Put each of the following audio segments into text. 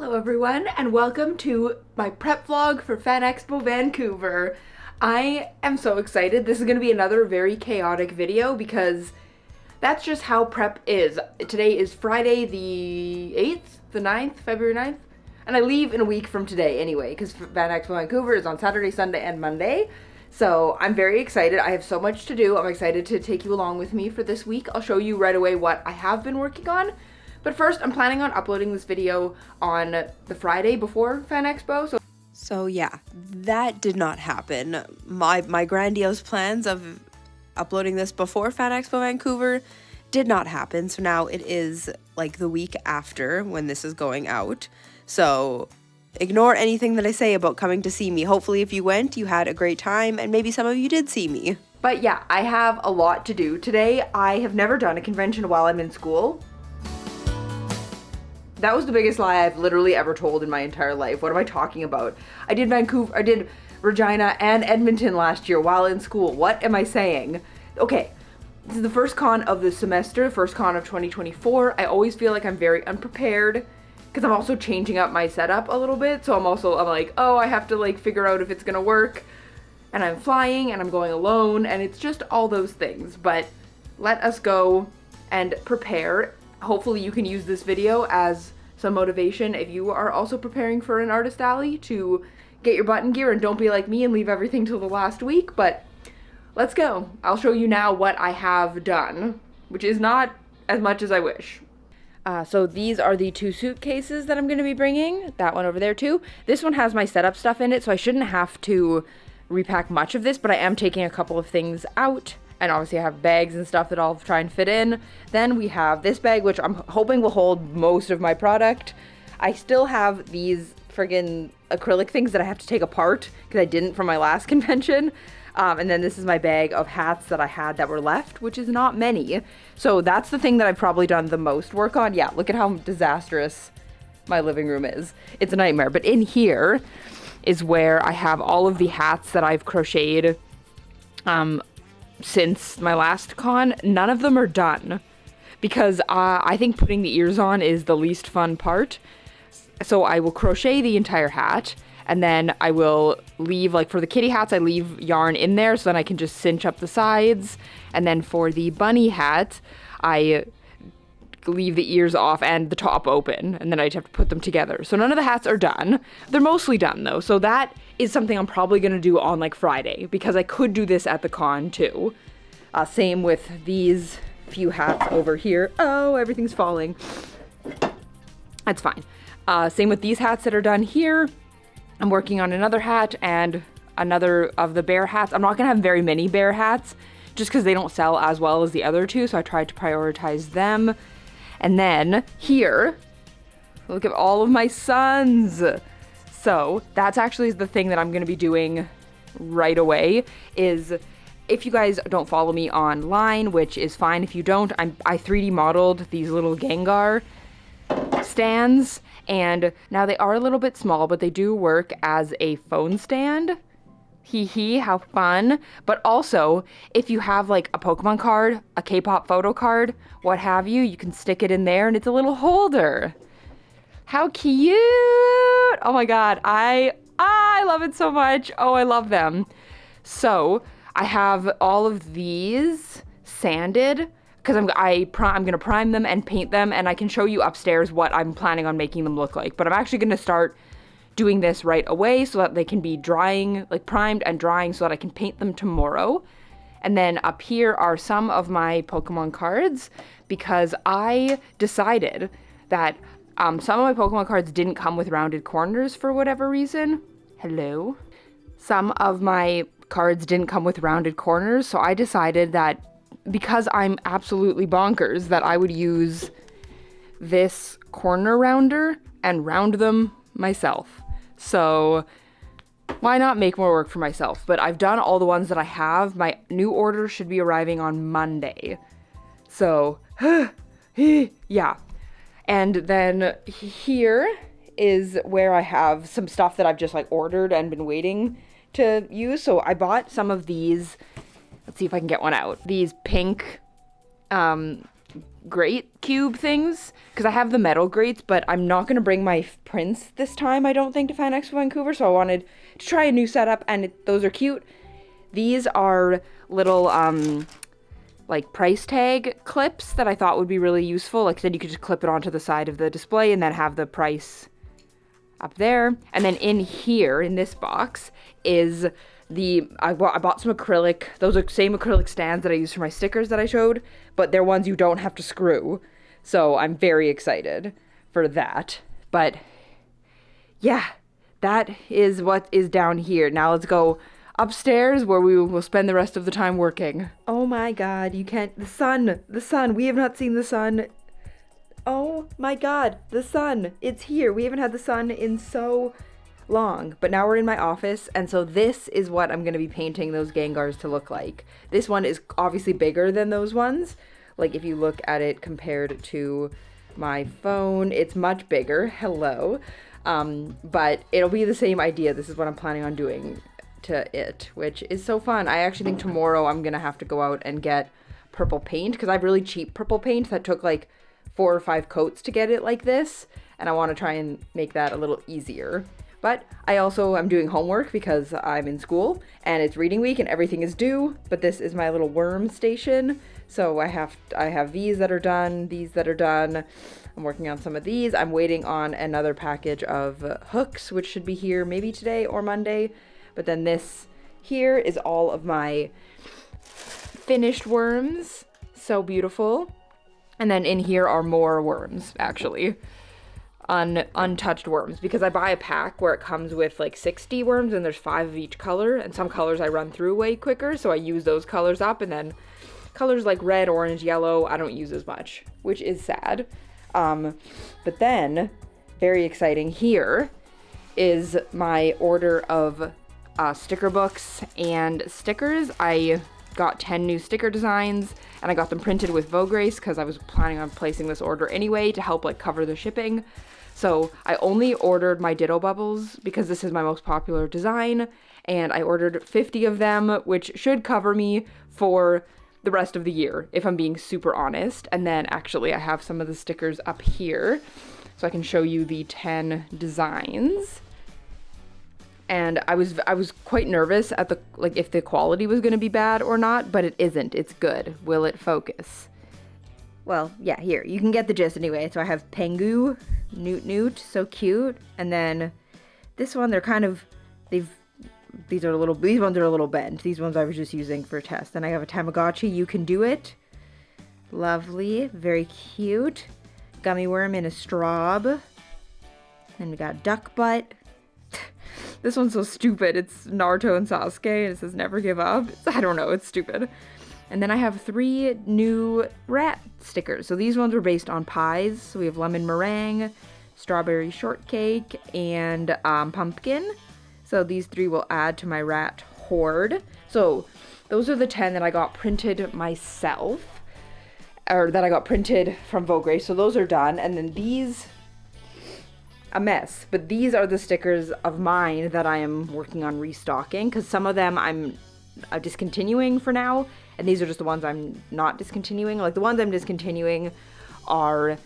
Hello everyone and welcome to my prep vlog for FANEXPO Vancouver. I am so excited. This is going to be another very chaotic video because that's just how prep is. Today is Friday the 8th, the 9th, February 9th, and I leave in a week from today anyway because FANEXPO Vancouver is on Saturday, Sunday, and Monday. So I'm very excited. I have so much to do. I'm excited to take you along with me for this week. I'll show you right away what I have been working on. But first, I'm planning on uploading this video on the Friday before FANEXPO. So yeah, that did not happen. My grandiose plans of uploading this before FANEXPO Vancouver did not happen. So now it is like the week after when this is going out. So ignore anything that I say about coming to see me. Hopefully if you went, you had a great time and maybe some of you did see me. But yeah, I have a lot to do. Today, I have never done a convention while I'm in school. That was the biggest lie I've literally ever told in my entire life. What am I talking about? I did Vancouver, I did Regina and Edmonton last year while in school. What am I saying? Okay, this is the first con of the semester, first con of 2024. I always feel like I'm very unprepared because I'm also changing up my setup a little bit. So I'm like, oh, I have to like figure out if it's gonna work. And I'm flying and I'm going alone and it's just all those things. But let us go and prepare. Hopefully you can use this video as some motivation if you are also preparing for an artist alley to get your button gear and don't be like me and leave everything till the last week. But let's go. I'll show you now what I have done, which is not as much as I wish. So these are the two suitcases that I'm going to be bringing. That one over there too. This one has my setup stuff in it, so I shouldn't have to repack much of this, but I am taking a couple of things out. And obviously I have bags and stuff that I'll try and fit in. Then we have this bag, which I'm hoping will hold most of my product. I still have these friggin' acrylic things that I have to take apart because I didn't from my last convention. And then this is my bag of hats that I had that were left, which is not many. So that's the thing that I've probably done the most work on. Yeah, look at how disastrous my living room is. It's a nightmare. But in here is where I have all of the hats that I've crocheted since my last con. None of them are done because I think putting the ears on is the least fun part. So I will crochet the entire hat and then I will leave, like for the kitty hats, I leave yarn in there so then I can just cinch up the sides. And then for the bunny hat, I leave the ears off and the top open and then I just have to put them together. So none of the hats are done. They're mostly done though. So that is something I'm probably going to do on like Friday because I could do this at the con too. Same with these few hats over here. Oh, everything's falling. That's fine. Same with these hats that are done here. I'm working on another hat and another of the bear hats. I'm not going to have very many bear hats just because they don't sell as well as the other two. So I tried to prioritize them. And then here, look at all of my suns. So that's actually the thing that I'm going to be doing right away is if you guys don't follow me online, which is fine if you don't, I 3D modeled these little Gengar stands and now they are a little bit small, but they do work as a phone stand. Hee hee, how fun. But also, if you have like a Pokemon card, a K-pop photo card, what have you, you can stick it in there and it's a little holder. How cute! Oh my god, I love it so much. Oh, I love them. So, I have all of these sanded because I'm going to prime them and paint them and I can show you upstairs what I'm planning on making them look like. But I'm actually going to start doing this right away so that they can be drying, like primed and drying so that I can paint them tomorrow. And then up here are some of my Pokemon cards because I decided that some of my Pokemon cards didn't come with rounded corners for whatever reason. Hello. Some of my cards didn't come with rounded corners, so I decided that because I'm absolutely bonkers that I would use this corner rounder and round them myself. So why not make more work for myself? But I've done all the ones that I have. My new order should be arriving on Monday. So, yeah. And then here is where I have some stuff that I've just like ordered and been waiting to use. So I bought some of these. Let's see if I can get one out. These pink grate cube things, because I have the metal grates, but I'm not going to bring my prints this time, I don't think, to FANEXPO Vancouver, so I wanted to try a new setup, and those are cute. These are little, like, price tag clips that I thought would be really useful. Like I said, you could just clip it onto the side of the display and then have the price up there. And then in here, in this box, is I bought some acrylic. Those are same acrylic stands that I use for my stickers that I showed, but they're ones you don't have to screw. So I'm very excited for that. But yeah, that is what is down here. Now let's go upstairs where we will spend the rest of the time working. Oh my god, you can't, the sun, we have not seen the sun. Oh my god, the sun, it's here. We haven't had the sun in so long, but now we're in my office, and so this is what I'm going to be painting those Gengars to look like. This one is obviously bigger than those ones. Like if you look at it compared to my phone, it's much bigger. Hello. But it'll be the same idea. This is what I'm planning on doing to it, which is so fun. I actually think tomorrow I'm gonna have to go out and get purple paint, because I have really cheap purple paint that took like 4 or 5 coats to get it like this, and I want to try and make that a little easier. But I also am doing homework because I'm in school and it's reading week and everything is due, but this is my little worm station. So I have these that are done, these that are done. I'm working on some of these. I'm waiting on another package of hooks, which should be here maybe today or Monday. But then this here is all of my finished worms. So beautiful. And then in here are more worms, actually. Untouched worms, because I buy a pack where it comes with like 60 worms and there's 5 of each color, and some colors I run through way quicker, so I use those colors up, and then colors like red, orange, yellow I don't use as much, which is sad. But then, very exciting, here is my order of sticker books and stickers. I got 10 new sticker designs, and I got them printed with Vograce because I was planning on placing this order anyway to help like cover the shipping. So I only ordered my Ditto Bubbles because this is my most popular design, and I ordered 50 of them, which should cover me for the rest of the year, if I'm being super honest. And then actually I have some of the stickers up here, so I can show you the 10 designs. And I was quite nervous at if the quality was going to be bad or not, but it isn't. It's good. Will it focus? Well, yeah, here. You can get the gist anyway. So I have Pengu, Newt Newt, so cute. And then this one, they're kind of, these ones are a little bent. These ones I was just using for a test. Then I have a Tamagotchi, You Can Do It. Lovely, very cute. Gummy worm in a straw. Then we got Duck Butt. This one's so stupid. It's Naruto and Sasuke, and it says never give up. I don't know, it's stupid. And then I have 3 new rat stickers. So these ones were based on pies. So we have lemon meringue, strawberry shortcake, and pumpkin. So these 3 will add to my rat hoard. So those are the 10 that I got printed myself, or that I got printed from Vograce. So those are done. And then these, a mess, but these are the stickers of mine that I am working on restocking, because some of them I'm discontinuing for now, and these are just the ones I'm not discontinuing. Like the ones I'm discontinuing are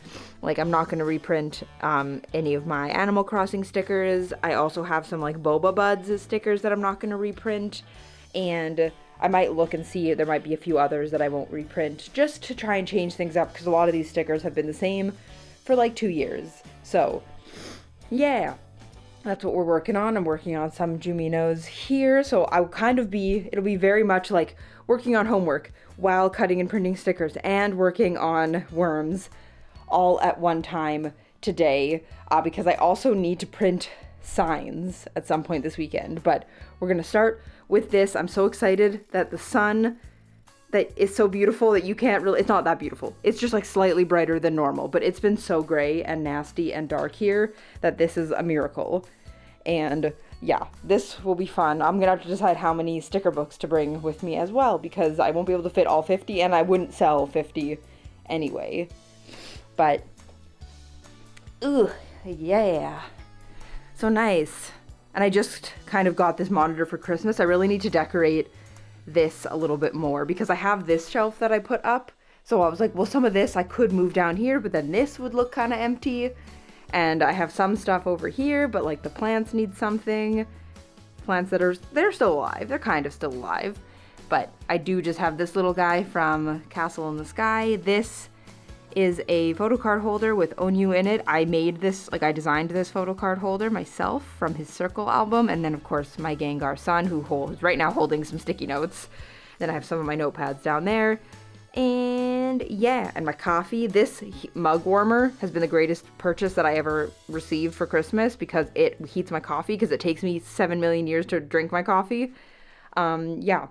like, I'm not going to reprint any of my Animal Crossing stickers. I also have some like Boba Buds stickers that I'm not going to reprint, and I might look and see, there might be a few others that I won't reprint, just to try and change things up, because a lot of these stickers have been the same for like 2 years. So yeah, that's what we're working on. I'm working on some Juminos here, so it'll be very much like working on homework while cutting and printing stickers and working on worms all at one time today, because I also need to print signs at some point this weekend. But we're gonna start with this. I'm so excited that the sun that is so beautiful that you can't really, it's not that beautiful. It's just like slightly brighter than normal, but it's been so gray and nasty and dark here that this is a miracle. And yeah, this will be fun. I'm gonna have to decide how many sticker books to bring with me as well, because I won't be able to fit all 50, and I wouldn't sell 50 anyway. But, yeah. So nice. And I just kind of got this monitor for Christmas. I really need to decorate this a little bit more, because I have this shelf that I put up So I was like, well, some of this I could move down here, but then this would look kind of empty. And I have some stuff over here, but like the plants need something. Plants that they're still alive. They're kind of still alive. But I do just have this little guy from Castle in the Sky. This is a photo card holder with Onyu in it. I made this, like I designed this photo card holder myself from his Circle album. And then of course my Gengar son, who holds right now holding some sticky notes. Then I have some of my notepads down there. And yeah, and my coffee. This mug warmer has been the greatest purchase that I ever received for Christmas because it heats my coffee because it takes me 7 million years to drink my coffee. Yeah.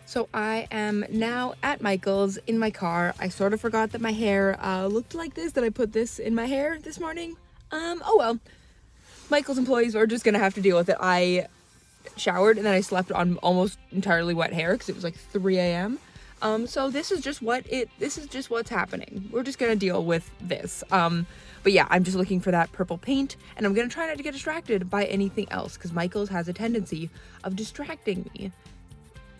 So I am now at Michael's in my car. I sort of forgot that my hair looked like this, that I put this in my hair this morning. Oh well. Michael's employees are just gonna have to deal with it. I showered and then I slept on almost entirely wet hair because it was like 3 a.m. So this is just what's happening. We're just gonna deal with this. But yeah, I'm just looking for that purple paint and I'm gonna try not to get distracted by anything else because Michael's has a tendency of distracting me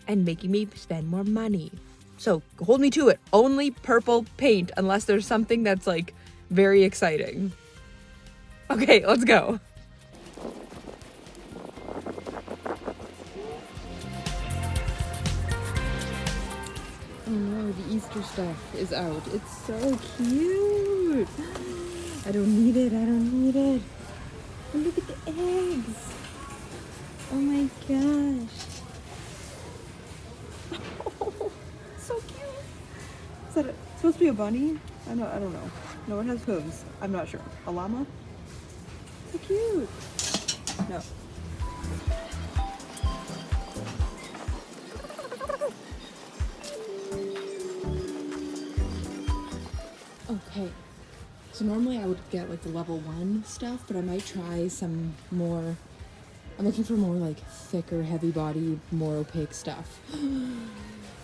and making me spend more money. So hold me to it. Only purple paint unless there's something that's like very exciting. Okay, let's go. Oh no, the Easter stuff is out. It's so cute. I don't need it. Oh, look at the eggs. Oh my gosh. So cute. Is that supposed to be a bunny? I don't know. No, it has hooves. I'm not sure. A llama? So cute. No. Okay. So normally I would get like the level 1 stuff, but I might try some more. I'm looking for more like thicker, heavy body, more opaque stuff.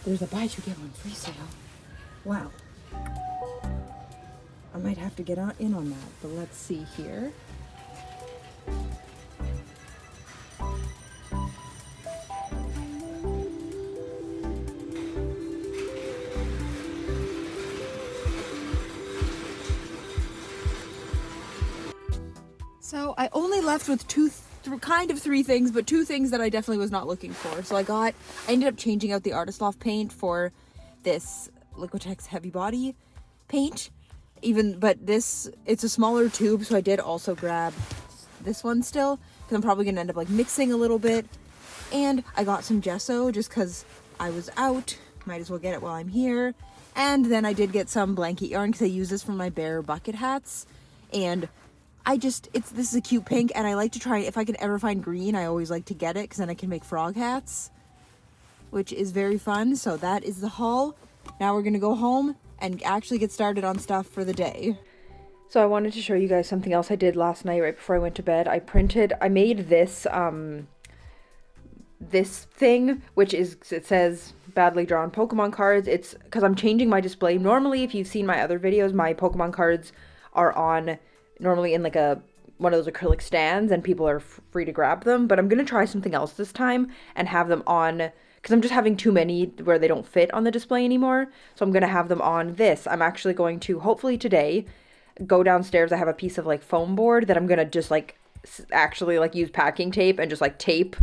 There's a buy 2 get 1 free sale. Wow. I might have to get in on that, but let's see here. So I only left with kind of 3 things, but 2 things that I definitely was not looking for. So I ended up changing out the Artist Loft paint for this Liquitex Heavy Body paint. But it's a smaller tube, so I did also grab this one still, because I'm probably gonna end up like mixing a little bit. And I got some gesso just because I was out, might as well get it while I'm here. And then I did get some blanket yarn because I use this for my bear bucket hats. And this is a cute pink, and I like to try, if I can ever find green, I always like to get it because then I can make frog hats, which is very fun. So that is the haul. Now we're gonna go home and actually get started on stuff for the day. So I wanted to show you guys something else I did last night right before I went to bed. I made this this thing, which is, it says badly drawn Pokemon cards. It's because I'm changing my display. Normally, if you've seen my other videos, my Pokemon cards are on normally in like one of those acrylic stands and people are free to grab them, but I'm gonna try something else this time and have them on, because I'm just having too many where they don't fit on the display anymore. So I'm gonna have them on this. I'm actually going to, hopefully today, go downstairs. I have a piece of like foam board that I'm gonna just like actually like use packing tape and just like tape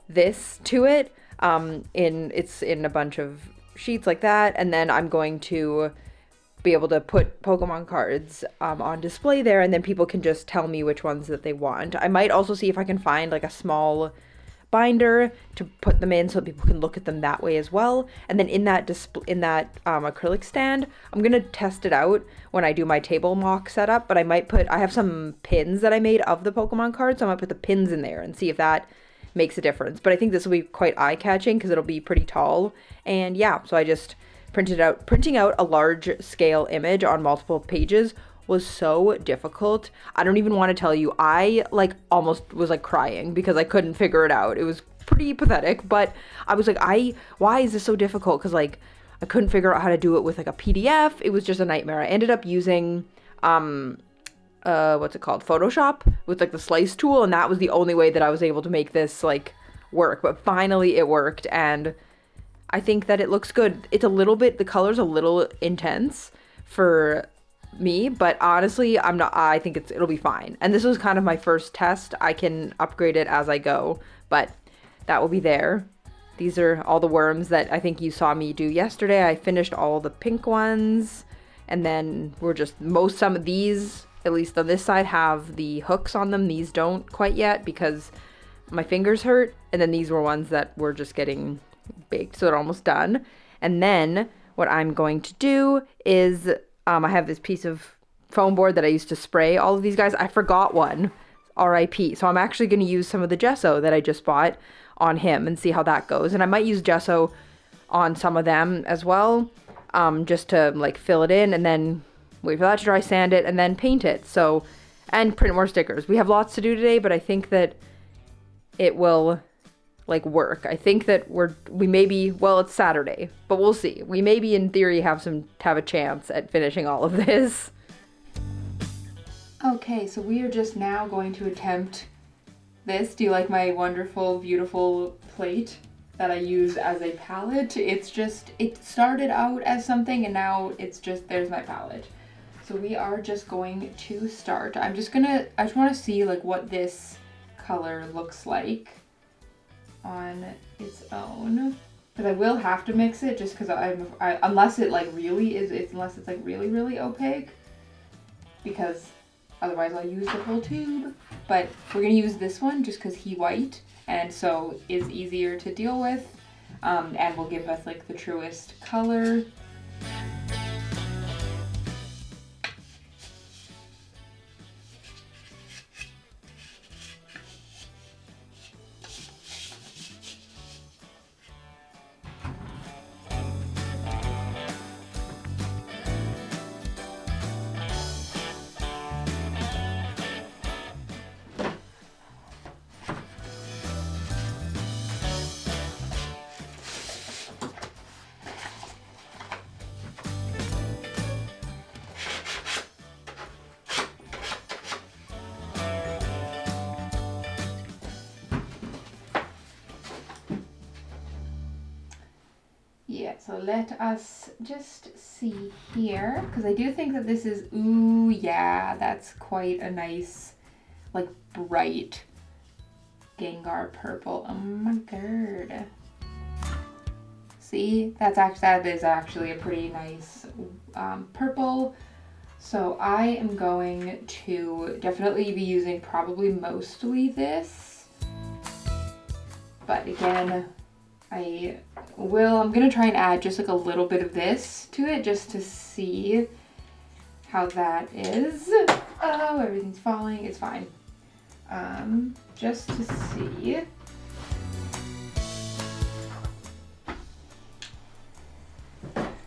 this to it. It's in a bunch of sheets like that, and then I'm going to be able to put Pokemon cards on display there, and then people can just tell me which ones that they want. I might also see if I can find like a small binder to put them in so people can look at them that way as well. And then in that acrylic stand, I'm gonna test it out when I do my table mock setup. But I have some pins that I made of the Pokemon cards, so I might put the pins in there and see if that makes a difference. But I think this will be quite eye-catching because it'll be pretty tall. And yeah, so I just printing out a large scale image on multiple pages was so difficult. I don't even want to tell you. I like almost was like crying because I couldn't figure it out. It was pretty pathetic, but I was like, why is this so difficult? Because like I couldn't figure out how to do it with like a PDF. It was just a nightmare. I ended up using what's it called? Photoshop with like the slice tool, and that was the only way that I was able to make this like work. But finally it worked, and I think that it looks good. It's the color's a little intense for me, but honestly, I think it'll be fine. And this was kind of my first test. I can upgrade it as I go, but that will be there. These are all the worms that I think you saw me do yesterday. I finished all the pink ones, and then some of these, at least on this side, have the hooks on them. These don't quite yet because my fingers hurt, and then these were ones that were just getting baked, so they're almost done. And then what I'm going to do is I have this piece of foam board that I used to spray all of these guys. I forgot one, RIP. So I'm actually going to use some of the gesso that I just bought on him and see how that goes. And I might use gesso on some of them as well, just to like fill it in and then wait for that to dry, sand it, and then paint it. So, and print more stickers. We have lots to do today, but I think that it will like work. I think that it's Saturday, but we'll see. We maybe in theory have a chance at finishing all of this. Okay, so we are just now going to attempt this. Do you like my wonderful, beautiful plate that I use as a palette? It started out as something and now there's my palette. So we are just going to start. I just want to see like what this color looks like on its own, because I will have to mix it just because unless it's like really, really opaque, because otherwise I'll use the whole tube. But we're gonna use this one just because he's white and so is easier to deal with, and will give us like the truest color. So let us just see here, because I do think that this is, ooh, yeah, that's quite a nice, like, bright Gengar purple. Oh my god. See, that is actually a pretty nice purple. So I am going to definitely be using probably mostly this. But again, I'm gonna try and add just like a little bit of this to it just to see how that is. Oh, everything's falling, it's fine. Just to see.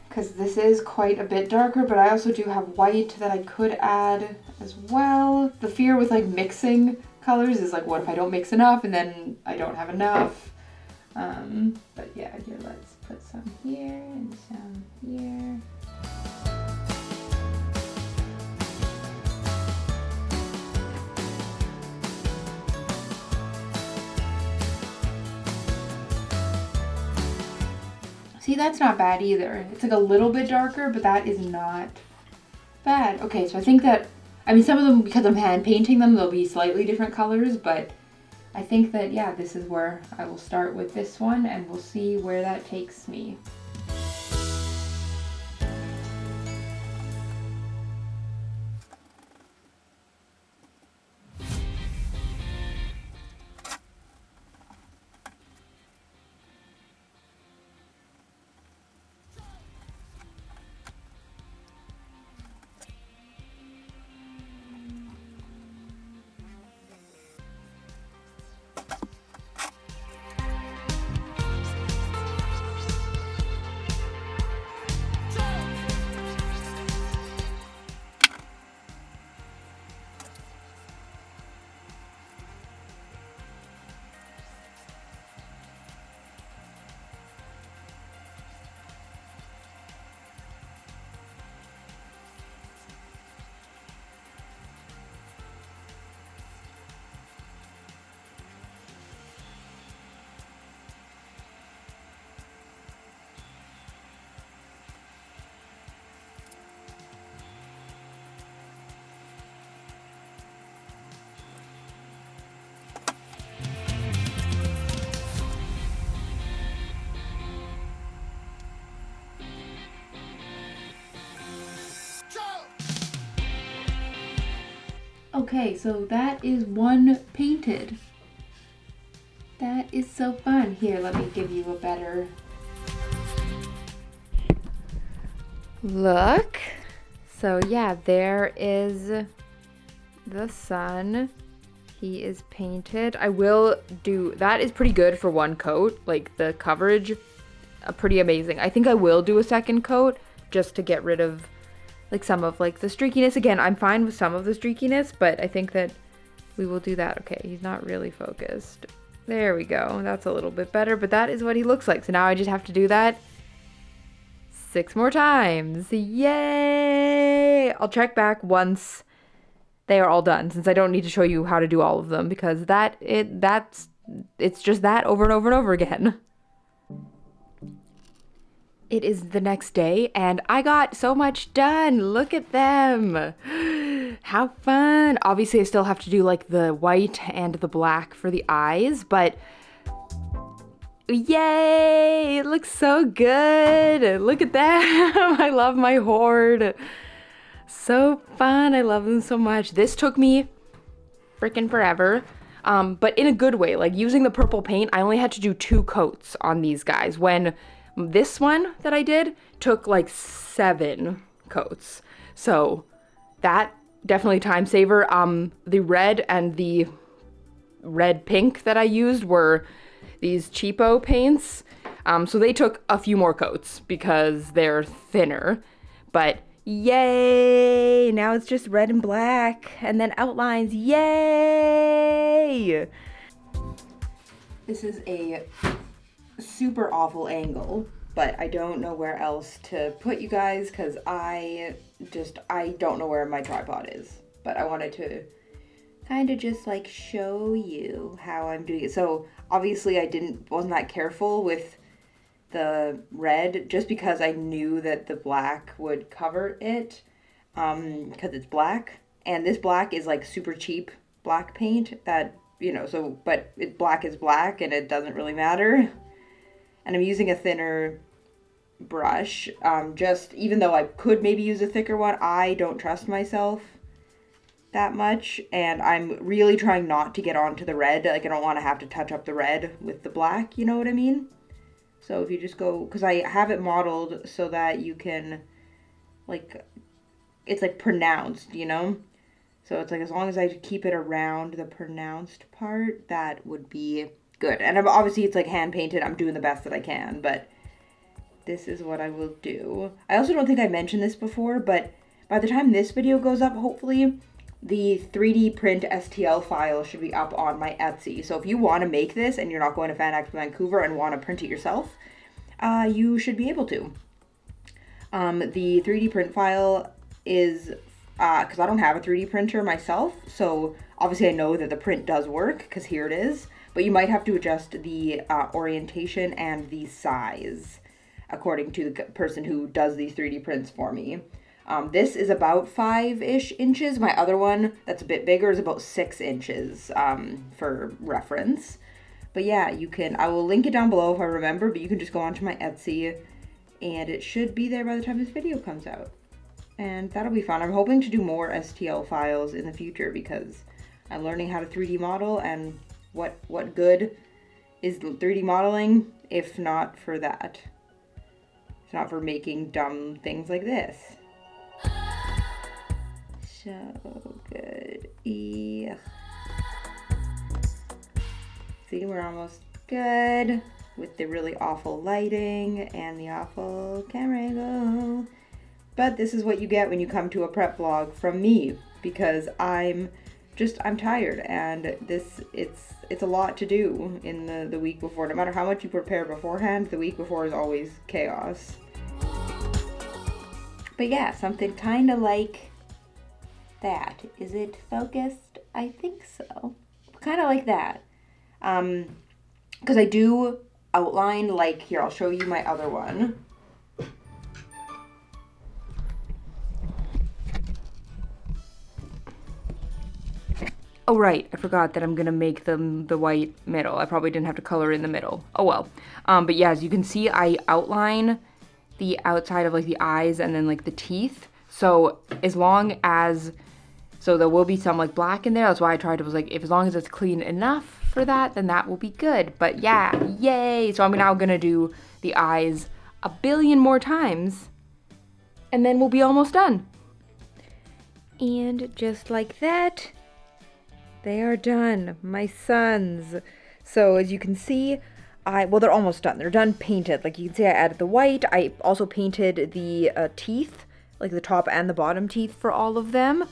Because this is quite a bit darker, but I also do have white that I could add as well. The fear with like mixing colors is like, what if I don't mix enough and then I don't have enough? But yeah, here, let's put some here and some here. See, that's not bad either. It's like a little bit darker, but that is not bad. Okay, so I think that, I mean, some of them, because I'm hand painting them, they'll be slightly different colors, but I think that, yeah, this is where I will start with this one, and we'll see where that takes me. Okay, so that is one painted. That is so fun. Here, let me give you a better look. So yeah, there is the sun. He is painted. I will do, that is pretty good for one coat. Like the coverage, pretty amazing. I think I will do a second coat just to get rid of like some of like the streakiness. Again, I'm fine with some of the streakiness, but I think that we will do that. Okay, he's not really focused. There we go. That's a little bit better, but that is what he looks like. So now I just have to do that 6 more times. Yay! I'll check back once they are all done, since I don't need to show you how to do all of them, because it's just that over and over and over again. It is the next day, and I got so much done. Look at them. How fun. Obviously, I still have to do like the white and the black for the eyes, but yay, it looks so good. Look at them. I love my horde. So fun. I love them so much. This took me freaking forever, but in a good way. Like using the purple paint, I only had to do 2 coats on these guys, when this one that I did took like 7 coats. So that definitely time saver. The red and the red pink that I used were these cheapo paints. So they took a few more coats because they're thinner, but yay! Now it's just red and black and then outlines. Yay! This is a super awful angle, but I don't know where else to put you guys because I don't know where my tripod is, but I wanted to kind of just like show you how I'm doing it. So obviously I wasn't that careful with the red just because I knew that the black would cover it, because it's black, and this black is like super cheap black paint that, you know, so, but black is black and it doesn't really matter. And I'm using a thinner brush, just even though I could maybe use a thicker one, I don't trust myself that much, and I'm really trying not to get onto the red. Like I don't want to have to touch up the red with the black, you know what I mean? So if you just go, because I have it modeled so that you can, like, it's like pronounced, you know? So it's like as long as I keep it around the pronounced part, that would be good. And obviously it's like hand painted. I'm doing the best that I can, but this is what I will do. I also don't think I mentioned this before, but by the time this video goes up, hopefully, the 3D print STL file should be up on my Etsy. So if you want to make this and you're not going to FANEXPO Vancouver and want to print it yourself, you should be able to. The 3D print file is, because I don't have a 3D printer myself, so obviously I know that the print does work, because here it is, but you might have to adjust the orientation and the size according to the person who does these 3D prints for me. This is about 5-ish inches. My other one that's a bit bigger is about 6 inches, for reference. But yeah, you can, I will link it down below if I remember, but you can just go onto my Etsy and it should be there by the time this video comes out. And that'll be fun. I'm hoping to do more STL files in the future because I'm learning how to 3D model, and what good is 3D modeling if not for that? It's not for making dumb things like this. So good. Yeah. See, we're almost good with the really awful lighting and the awful camera angle. But this is what you get when you come to a prep vlog from me, because I'm tired, and it's a lot to do in the week before. No matter how much you prepare beforehand, the week before is always chaos. But yeah, something kind of like that. Is it focused? I think so. Kind of like that. Because I do outline, like, here, I'll show you my other one. Oh, right, I forgot that I'm gonna make them the white middle. I probably didn't have to color in the middle. Oh, well. But yeah, as you can see, I outline the outside of, like, the eyes and then, like, the teeth. So as long as So there will be some like black in there. That's why I tried to, was like, if as long as it's clean enough for that, then that will be good. But yeah, yay. So I'm now gonna do the eyes a billion more times and then we'll be almost done. And just like that, they are done, my sons. So as you can see, well, they're almost done. They're done painted. Like you can see, I added the white. I also painted the teeth, like the top and the bottom teeth for all of them.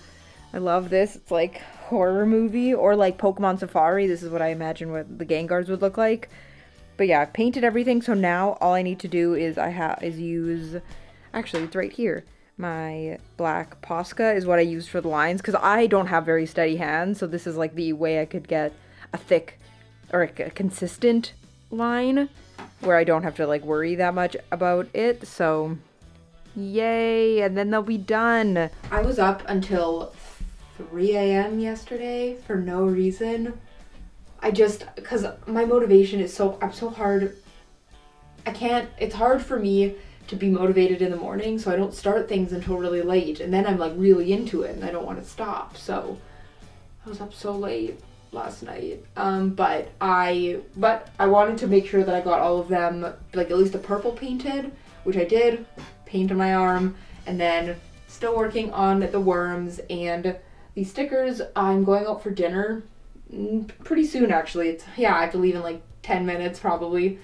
I love this. It's like horror movie or like Pokemon Safari. This is what I imagine what the Gengars would look like. But yeah, I've painted everything. So now all I need to do is use, actually it's right here. My black Posca is what I use for the lines because I don't have very steady hands. So this is like the way I could get a thick or a consistent line where I don't have to like worry that much about it. So yay, and then they'll be done. I was up until 3 a.m. yesterday for no reason. Because my motivation is I'm so hard. It's hard for me to be motivated in the morning, so I don't start things until really late, and then I'm like really into it and I don't want to stop. So I was up so late last night. But I wanted to make sure that I got all of them, like at least the purple painted, which I did, paint on my arm, and then still working on the worms and the stickers. I'm going out for dinner pretty soon, actually. I have to leave in like 10 minutes probably,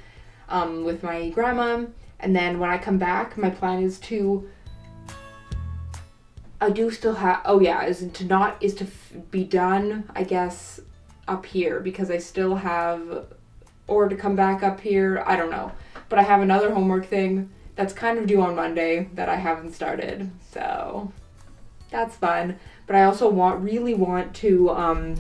with my grandma. And then when I come back, my plan is to, be done, I guess, up here, because I still have, or to come back up here, I don't know. But I have another homework thing that's kind of due on Monday that I haven't started, so that's fun. But I also really want to,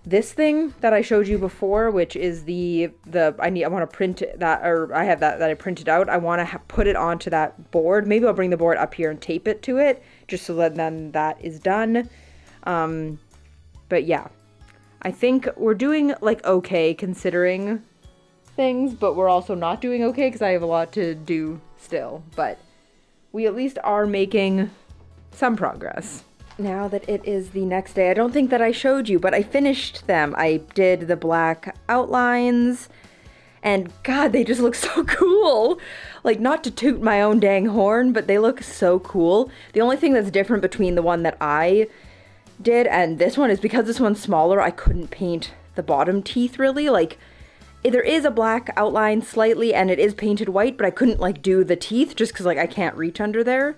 this thing that I showed you before, which is I want to print that, or I have that I printed out. I want to put it onto that board. Maybe I'll bring the board up here and tape it to it, just so that then that is done. But yeah, I think we're doing like okay considering things, but we're also not doing okay because I have a lot to do still. But we at least are making some progress. Now that it is the next day, I don't think that I showed you, but I finished them. I did the black outlines, and God, they just look so cool. Like, not to toot my own dang horn, but they look so cool. The only thing that's different between the one that I did and this one is because this one's smaller, I couldn't paint the bottom teeth really. Like, there is a black outline slightly, and it is painted white, but I couldn't like do the teeth just because like I can't reach under there.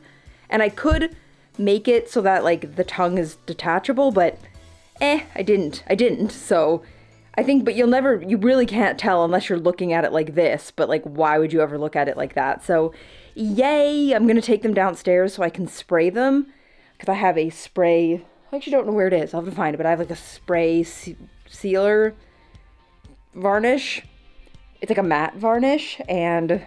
And I could make it so that like the tongue is detachable, but I didn't. So I think, but you really can't tell unless you're looking at it like this, but like why would you ever look at it like that? So yay, I'm gonna take them downstairs so I can spray them, because I have a spray, I actually don't know where it is, I'll have to find it, but I have like a spray sealer varnish. It's like a matte varnish, and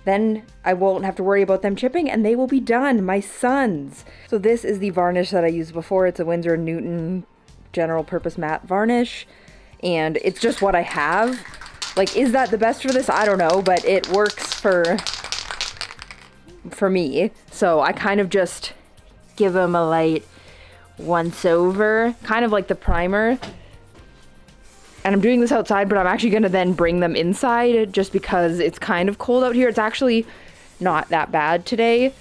then I won't have to worry about them chipping, and they will be done, my sons. So this is the varnish that I used before. It's a Winsor & Newton general purpose matte varnish, and it's just what I have. Like, is that the best for this? I don't know, but it works for me. So I kind of just give them a light once over, kind of like the primer. And I'm doing this outside, but I'm actually going to then bring them inside just because it's kind of cold out here. It's actually not that bad today,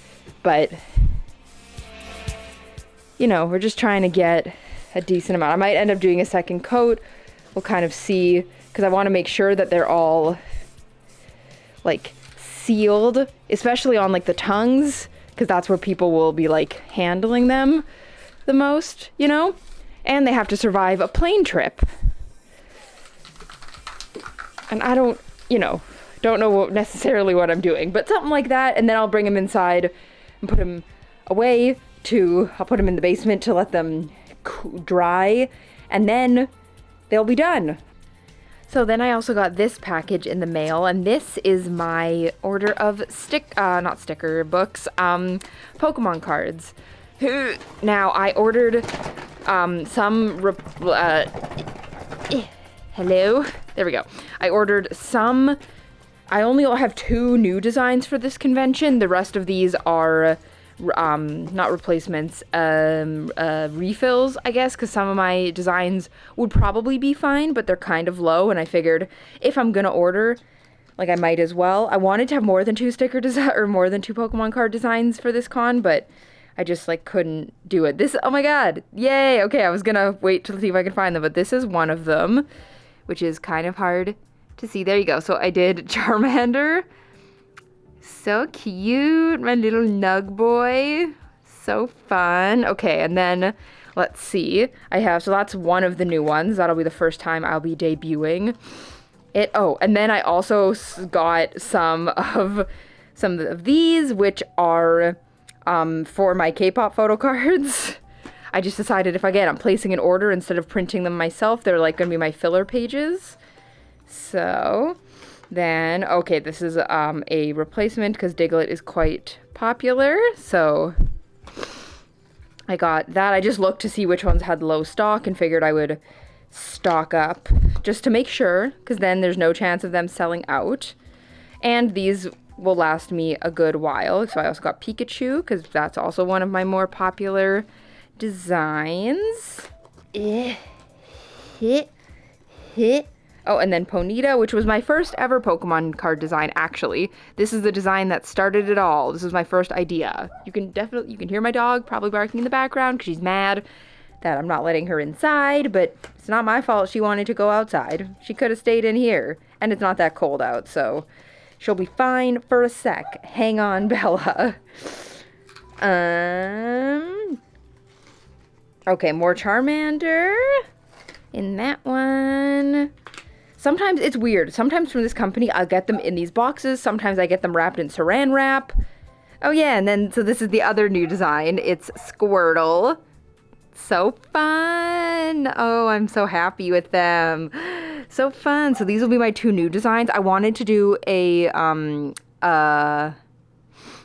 but you know, we're just trying to get a decent amount. I might end up doing a second coat. We'll kind of see, because I want to make sure that they're all like sealed, especially on like the tongues, because that's where people will be like handling them the most, you know, and they have to survive a plane trip. And I don't know necessarily what I'm doing, but something like that. And then I'll bring them inside and put them away I'll put them in the basement to let them dry, and then they'll be done. So then I also got this package in the mail, and this is my order of Pokemon cards. Now I ordered hello. There we go. I ordered some. I only have 2 new designs for this convention. The rest of these are not replacements, refills, I guess, because some of my designs would probably be fine, but they're kind of low, and I figured if I'm gonna order, like, I might as well. I wanted to have more than 2 sticker design or more than 2 Pokemon card designs for this con, but I just, like, couldn't do it. This, oh my god, yay! Okay, I was gonna wait to see if I could find them, but this is one of them, which is kind of hard to see. There you go. So I did Charmander. So cute, my little nug boy. So fun. Okay, and then let's see. So that's one of the new ones. That'll be the first time I'll be debuting it. Oh, and then I also got some of these, which are for my K-pop photo cards. I just decided I'm placing an order instead of printing them myself. They're like gonna be my filler pages. So then, okay, this is a replacement because Diglett is quite popular. So I got that. I just looked to see which ones had low stock and figured I would stock up just to make sure, because then there's no chance of them selling out. And these will last me a good while. So I also got Pikachu because that's also one of my more popular designs. Oh, and then Ponyta, which was my first ever Pokemon card design, actually. This is the design that started it all. This was my first idea. You can hear my dog probably barking in the background because she's mad that I'm not letting her inside, but it's not my fault she wanted to go outside. She could have stayed in here, and it's not that cold out, so she'll be fine for a sec. Hang on, Bella. Okay, more Charmander in that one. Sometimes it's weird. Sometimes from this company, I'll get them in these boxes. Sometimes I get them wrapped in saran wrap. Oh yeah, and then, so this is the other new design. It's Squirtle. So fun. Oh, I'm so happy with them. So fun. So these will be my 2 new designs. I wanted to do a, oh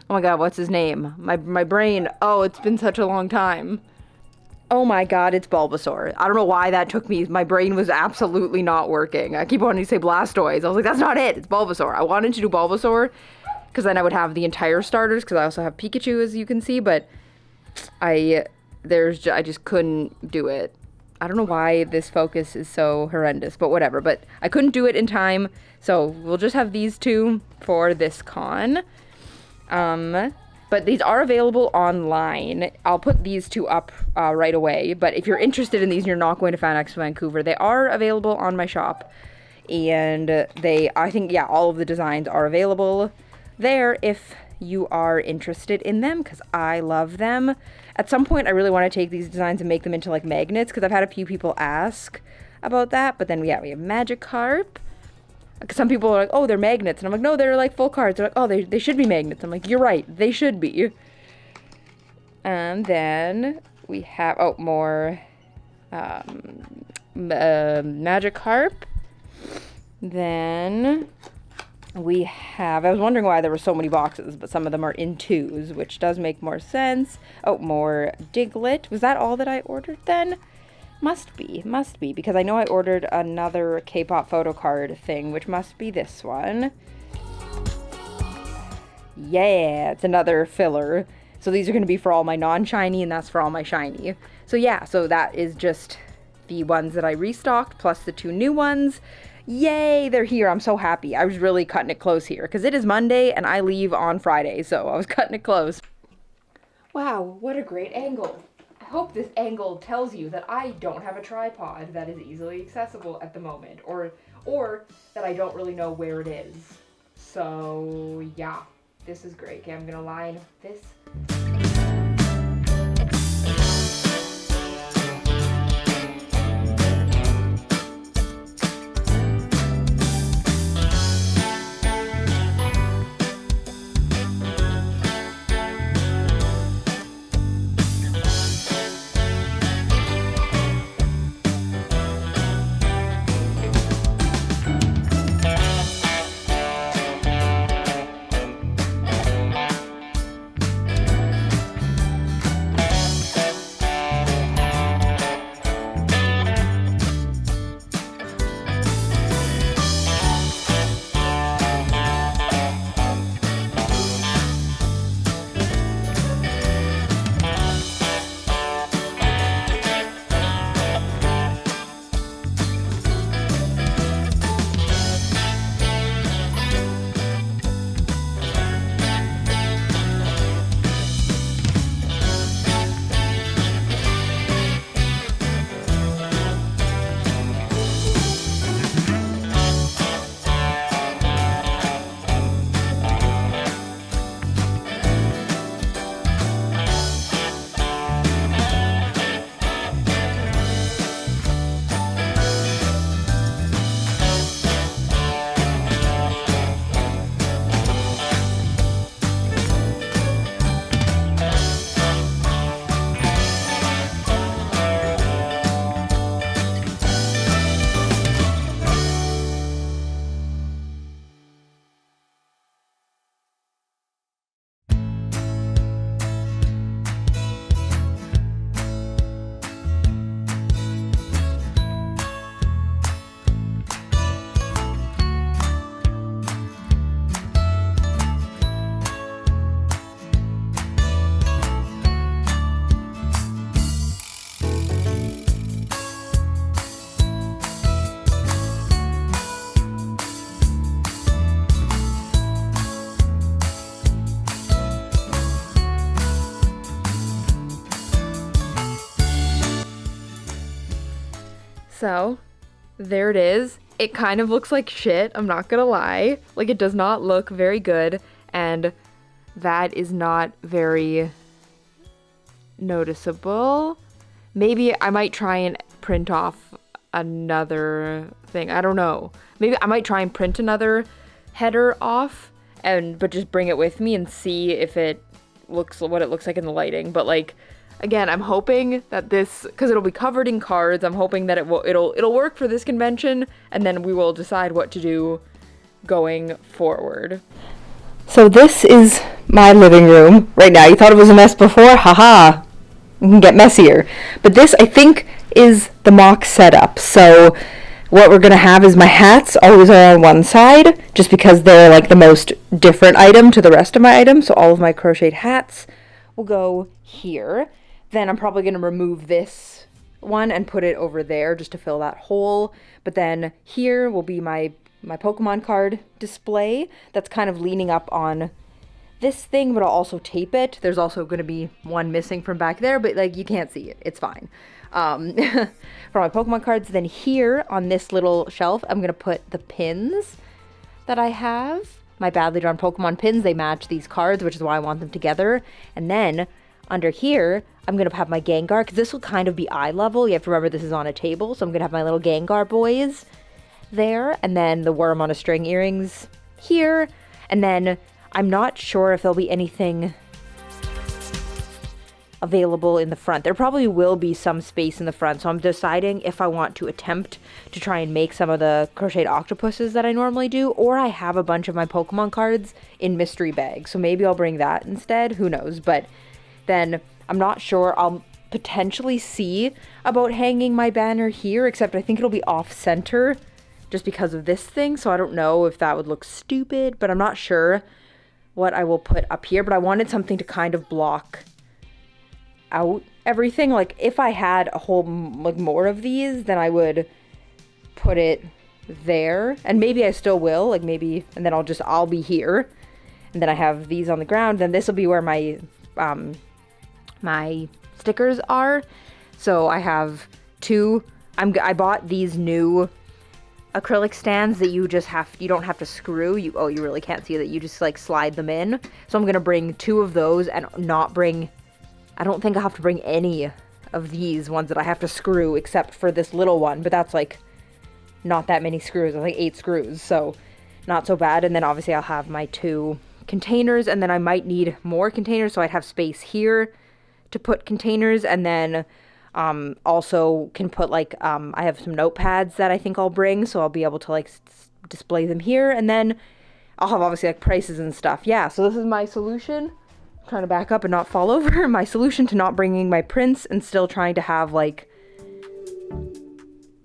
my god, what's his name? My brain. Oh, it's been such a long time. Oh my god, it's Bulbasaur. I don't know why that took me. My brain was absolutely not working. I keep wanting to say Blastoise. I was like, that's not it. It's Bulbasaur. I wanted to do Bulbasaur because then I would have the entire starters because I also have Pikachu, as you can see, but I just couldn't do it. I don't know why this focus is so horrendous, but whatever. But I couldn't do it in time, so we'll just have these 2 for this con. But these are available online. I'll put these 2 up right away. But if you're interested in these and you're not going to FANEXPO Vancouver, they are available on my shop. And I think, yeah, all of the designs are available there if you are interested in them, because I love them. At some point, I really want to take these designs and make them into, like, magnets, because I've had a few people ask about that. But then, yeah, we have Magikarp. Some people are like, oh, they're magnets. And I'm like, no, they're like full cards. They're like, oh, they should be magnets. I'm like, you're right. They should be. And then we have, oh, more Magikarp. Then we have, I was wondering why there were so many boxes, but some of them are in 2s, which does make more sense. Oh, more Diglett. Was that all that I ordered then? Must be, because I know I ordered another K-pop photo card thing, which must be this one. Yeah, it's another filler. So these are going to be for all my non-shiny, and that's for all my shiny. So yeah, so that is just the ones that I restocked, plus the 2 new ones. Yay, they're here. I'm so happy. I was really cutting it close here, because it is Monday, and I leave on Friday, so I was cutting it close. Wow, what a great angle. I hope this angle tells you that I don't have a tripod that is easily accessible at the moment, or that I don't really know where it is. So yeah, this is great. Okay, I'm gonna line this. So there it is. It kind of looks like shit, I'm not gonna lie. Like, it does not look very good, and that is not very noticeable. Maybe I might try and print off another thing. I don't know. Maybe I might try and print another header off, but just bring it with me and see if it looks what it looks like in the lighting. But like, again, I'm hoping that this, because it'll be covered in cards, I'm hoping that it'll work for this convention, and then we will decide what to do going forward. So this is my living room right now. You thought it was a mess before? Haha. It can get messier. But this, I think, is the mock setup. So what we're going to have is my hats always are on one side, just because they're like the most different item to the rest of my items. So all of my crocheted hats will go here. Then I'm probably going to remove this one and put it over there just to fill that hole. But then here will be my Pokemon card display that's kind of leaning up on this thing, but I'll also tape it. There's also going to be one missing from back there, but like, you can't see it. It's fine. For my Pokemon cards, then here on this little shelf, I'm going to put the pins that I have. My badly drawn Pokemon pins, they match these cards, which is why I want them together. And then under here, I'm going to have my Gengar, because this will kind of be eye level. You have to remember this is on a table, so I'm going to have my little Gengar boys there, and then the worm on a string earrings here. And then I'm not sure if there'll be anything available in the front. There probably will be some space in the front, so I'm deciding if I want to attempt to try and make some of the crocheted octopuses that I normally do, or I have a bunch of my Pokemon cards in mystery bags, so maybe I'll bring that instead. Who knows? But then I'm not sure. I'll potentially see about hanging my banner here, except I think it'll be off center just because of this thing, so I don't know if that would look stupid, but I'm not sure what I will put up here. But I wanted something to kind of block out everything. Like, if I had a whole like more of these, then I would put it there, and maybe I still will, like maybe, and then I'll be here, and then I have these on the ground. Then this will be where my my stickers are. So I have two. I bought these new acrylic stands that you don't have to screw. You really can't see that. You just like slide them in. So I'm gonna bring two of those and not bring, I don't think I have to bring any of these ones that I have to screw except for this little one, but that's like not that many screws. I think 8 screws, so not so bad. And then obviously I'll have my 2 containers, and then I might need more containers, so I'd have space here to put containers. And then also can put like, I have some notepads that I think I'll bring, so I'll be able to like display them here. And then I'll have obviously like prices and stuff. Yeah, so this is my solution. I'm trying to back up and not fall over. My solution to not bringing my prints and still trying to have like,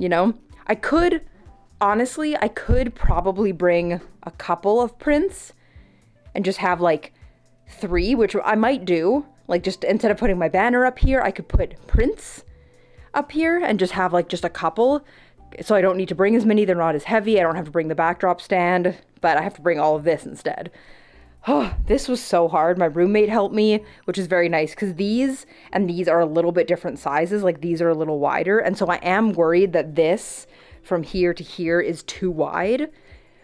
you know, I could probably bring a couple of prints and just have like 3, which I might do. Like, just instead of putting my banner up here, I could put prints up here and just have like just a couple. So I don't need to bring as many. They're not as heavy. I don't have to bring the backdrop stand, but I have to bring all of this instead. Oh, this was so hard. My roommate helped me, which is very nice, because these and these are a little bit different sizes. Like, these are a little wider. And so I am worried that this from here to here is too wide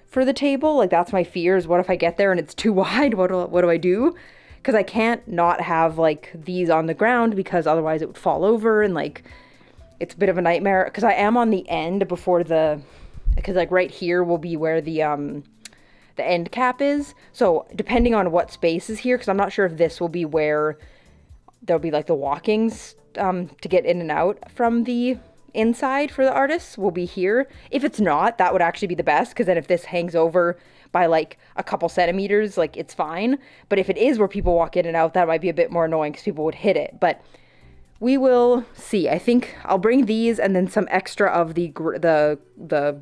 for the table. Like, that's my fears. What if I get there and it's too wide? What do I do? Because I can't not have like these on the ground, because otherwise it would fall over, and like it's a bit of a nightmare. Because I am on the end because like right here will be where the end cap is. So depending on what space is here, because I'm not sure if this will be where there'll be like the walkings to get in and out from the inside for the artists will be here. If it's not, that would actually be the best, because then if this hangs over by like a couple centimeters, like it's fine. But if it is where people walk in and out, that might be a bit more annoying because people would hit it. But we will see. I think I'll bring these and then some extra of the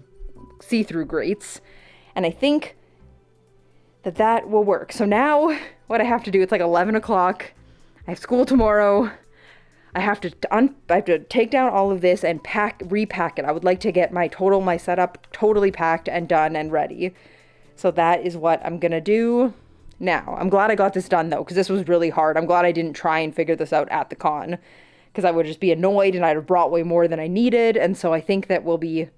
see-through grates, and I think that will work. So now what I have to do, it's like 11 o'clock. I have school tomorrow. I have to take down all of this and repack it. I would like to get my setup totally packed and done and ready. So that is what I'm gonna do now. I'm glad I got this done though, because this was really hard. I'm glad I didn't try and figure this out at the con, because I would just be annoyed and I'd have brought way more than I needed. And so I think that will be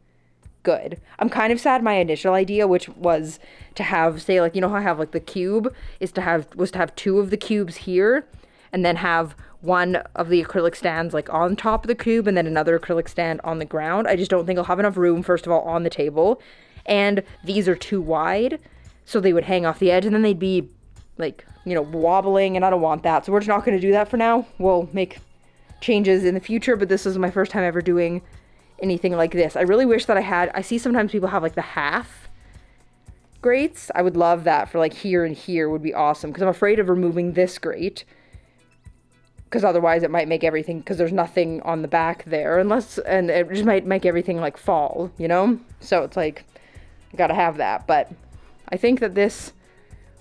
good. I'm kind of sad my initial idea, which was to have, say, like, you know how I have like the cube was to have 2 of the cubes here, and then have one of the acrylic stands like on top of the cube and then another acrylic stand on the ground. I just don't think I'll have enough room, first of all, on the table. And these are too wide, so they would hang off the edge and then they'd be like, you know, wobbling, and I don't want that. So we're just not going to do that for now. We'll make changes in the future, but this is my first time ever doing anything like this. I really wish that I see sometimes people have like the half grates. I would love that for like here and here would be awesome, because I'm afraid of removing this grate, because otherwise it might make everything, because there's nothing on the back there, and it just might make everything like fall, you know? So it's like, I gotta have that. But I think that this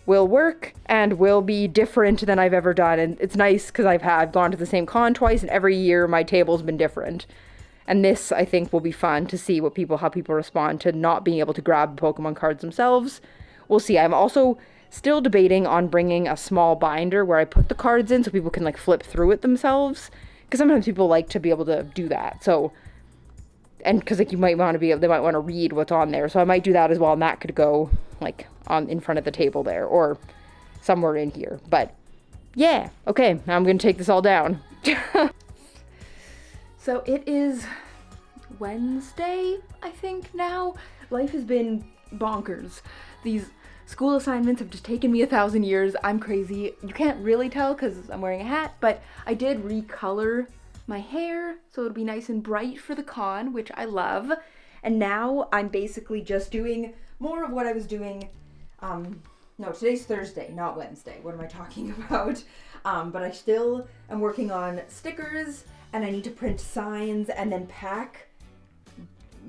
will work and will be different than I've ever done. And it's nice because I've gone to the same con twice, and every year my table's been different. And this, I think, will be fun to see how people respond to not being able to grab Pokemon cards themselves. We'll see. I'm also still debating on bringing a small binder where I put the cards in so people can like flip through it themselves, because sometimes people like to be able to do that. So, and because like they might want to read what's on there, so I might do that as well, and that could go like on in front of the table there or somewhere in here. But yeah, okay, now I'm gonna take this all down. So it is Wednesday, I think now. Life has been bonkers. These school assignments have just taken me 1,000 years. I'm crazy. You can't really tell because I'm wearing a hat, but I did recolor my hair so it'll be nice and bright for the con, which I love. And now I'm basically just doing more of what I was doing. No, today's Thursday, not Wednesday. What am I talking about? But I still am working on stickers, and I need to print signs and then pack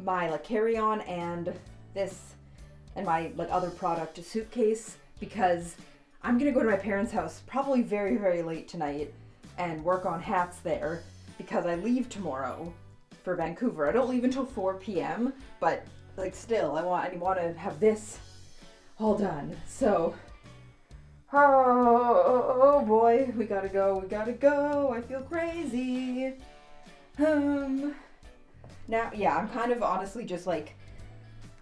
my like carry-on and this and my like other product suitcase, because I'm gonna go to my parents' house probably very, very late tonight and work on hats there, because I leave tomorrow for Vancouver. I don't leave until 4 p.m., but like still I want to have this all done. So oh boy, we gotta go. I feel crazy. Now, yeah, I'm kind of honestly just like,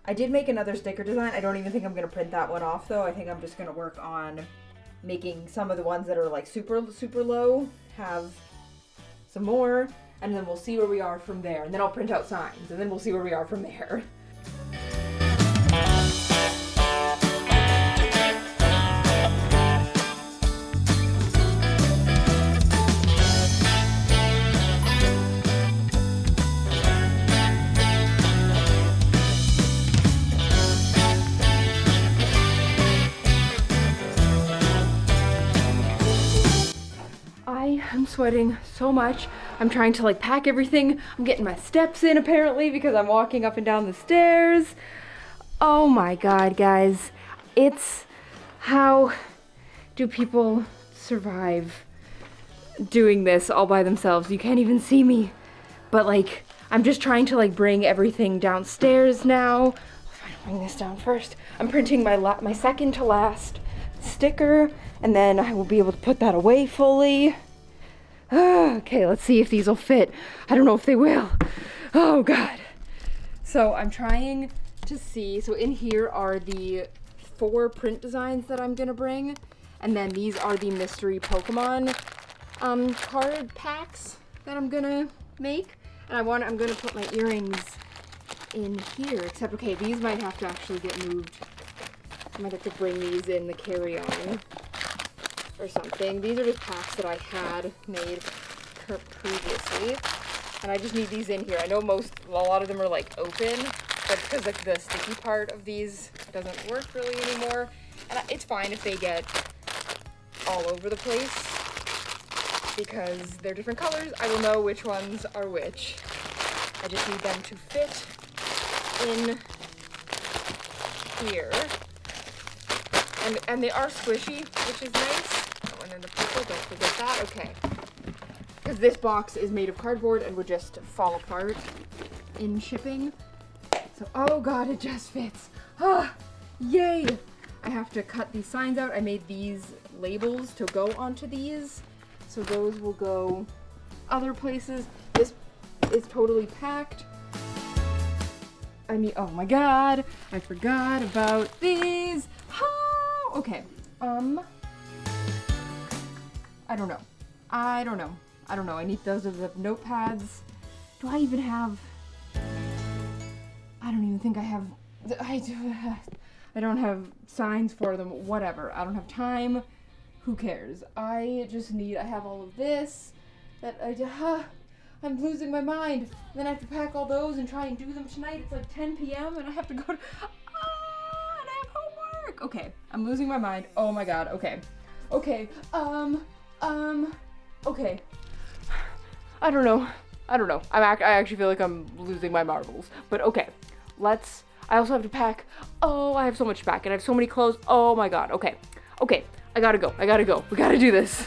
I did make another sticker design. I don't even think I'm gonna print that one off though. I think I'm just gonna work on making some of the ones that are like super, super low have some more, and then we'll see where we are from there. And then I'll print out signs, and then we'll see where we are from there. I'm sweating so much. I'm trying to like pack everything. I'm getting my steps in apparently because I'm walking up and down the stairs. Oh my god, guys. It's how do people survive doing this all by themselves? You can't even see me. But like, I'm just trying to like bring everything downstairs now. I'll bring this down first. I'm printing my second to last sticker, and then I will be able to put that away fully. Okay, let's see if these will fit. I don't know if they will. Oh god. So I'm trying to see. So in here are the 4 print designs that I'm gonna bring, and then these are the mystery Pokemon card packs that I'm gonna make. And I'm gonna put my earrings in here. Except, okay, these might have to actually get moved. I might have to bring these in the carry-on or something. These are just packs that I had made previously, and I just need these in here. I know a lot of them are like open, but because like the sticky part of these doesn't work really anymore, and it's fine if they get all over the place because they're different colors. I will know which ones are which. I just need them to fit in here, and they are squishy, which is nice. And then the purple, don't forget that. Okay. Because this box is made of cardboard and would just fall apart in shipping. So, oh god, it just fits. Ah, yay! I have to cut these signs out. I made these labels to go onto these. So those will go other places. This is totally packed. I mean, oh my god, I forgot about these. Oh, okay. I don't know. I need those are the notepads. Do I even have? I don't even think I have. I don't have signs for them. Whatever. I don't have time. Who cares? I have all of this. I'm losing my mind. Then I have to pack all those and try and do them tonight. It's like 10 p.m. and I have to go to. And I have homework. Okay, I'm losing my mind. Oh my god. Okay. Okay. Okay. I don't know. I actually feel like I'm losing my marbles. But okay, I also have to pack. Oh, I have so much to pack and I have so many clothes. Oh my god. Okay. I gotta go. We gotta do this.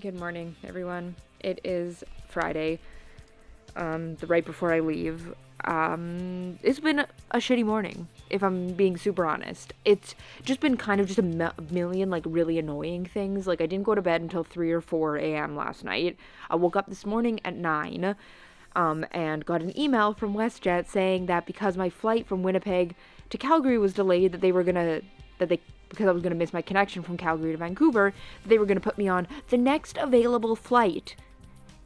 Good morning, everyone. It is Friday, right before I leave. It's been a shitty morning, if I'm being super honest. It's just been kind of just a million, like, really annoying things. Like, I didn't go to bed until 3 or 4 a.m. last night. I woke up this morning at 9, and got an email from WestJet saying that because my flight from Winnipeg to Calgary was delayed, because I was going to miss my connection from Calgary to Vancouver, they were going to put me on the next available flight.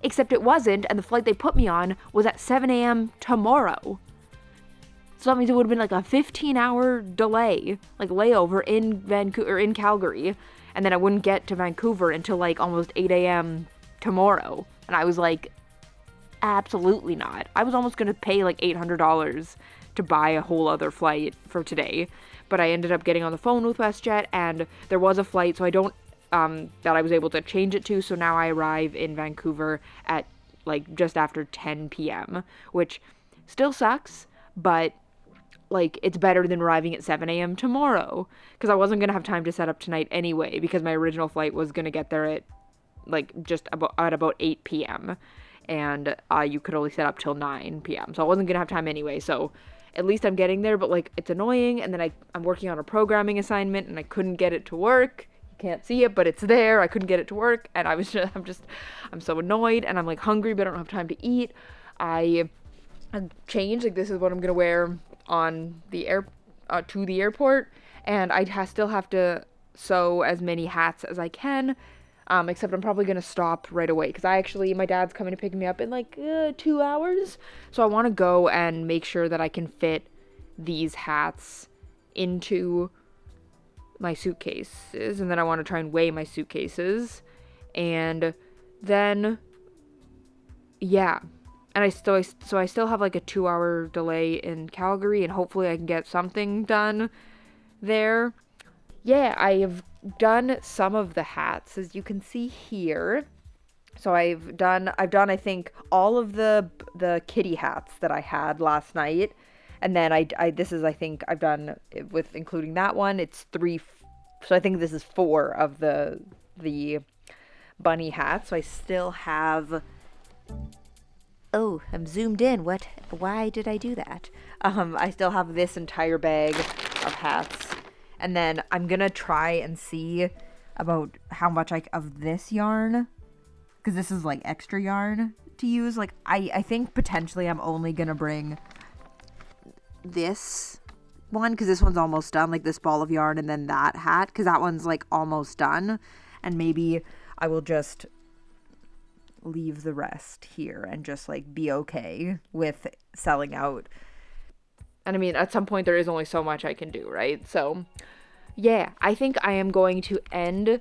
Except it wasn't, and the flight they put me on was at 7 a.m. tomorrow. So that means it would have been like a 15-hour delay, like layover in Calgary, and then I wouldn't get to Vancouver until like almost 8 a.m. tomorrow. And I was like, absolutely not. I was almost going to pay like $800 to buy a whole other flight for today. But I ended up getting on the phone with WestJet, and there was a flight, so that I was able to change it to, so now I arrive in Vancouver at, like, just after 10 p.m., which still sucks, but, like, it's better than arriving at 7 a.m. tomorrow, because I wasn't going to have time to set up tonight anyway, because my original flight was going to get there at, like, at about 8 p.m., and you could only set up till 9 p.m., so I wasn't going to have time anyway, so at least I'm getting there, but, like, it's annoying, and then I'm working on a programming assignment, and I couldn't get it to work. You can't see it, but it's there. I couldn't get it to work, and I'm so annoyed, and I'm, like, hungry, but I don't have time to eat. I changed, like, this is what I'm gonna wear on the to the airport, and I still have to sew as many hats as I can, except I'm probably gonna stop right away, because my dad's coming to pick me up in like 2 hours, so I want to go and make sure that I can fit these hats into my suitcases, and then I want to try and weigh my suitcases, and then yeah, and I still have like a 2-hour delay in Calgary, and hopefully I can get something done there. Yeah, I have done some of the hats, as you can see here. So I've done I think all of the kitty hats that I had last night, and then I think I've done, with including that one, it's 3. So I think this is 4 of the bunny hats. So I still have. Oh, I'm zoomed in. What? Why did I do that? I still have this entire bag of hats. And then I'm gonna try and see about how much of this yarn, because this is like extra yarn to use. Like, I think potentially I'm only gonna bring this one, because this one's almost done, like this ball of yarn, and then that hat, because that one's like almost done, and maybe I will just leave the rest here and just like be okay with selling out. And I mean, at some point there is only so much I can do, right? So yeah, I think I am going to end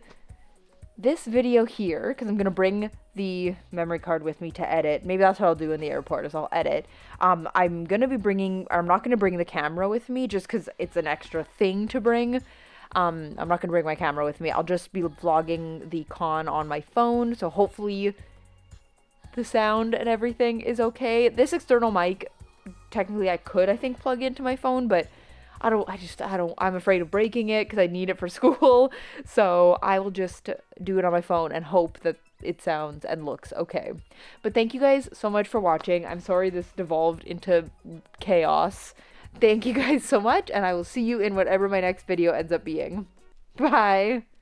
this video here, because I'm going to bring the memory card with me to edit. Maybe that's what I'll do in the airport, is I'll edit. I'm not going to bring the camera with me, just because it's an extra thing to bring. I'm not going to bring my camera with me. I'll just be vlogging the con on my phone, so hopefully the sound and everything is okay. This external mic, technically I think plug into my phone, but I'm afraid of breaking it because I need it for school. So I will just do it on my phone and hope that it sounds and looks okay. But thank you guys so much for watching. I'm sorry this devolved into chaos. Thank you guys so much, and I will see you in whatever my next video ends up being. Bye!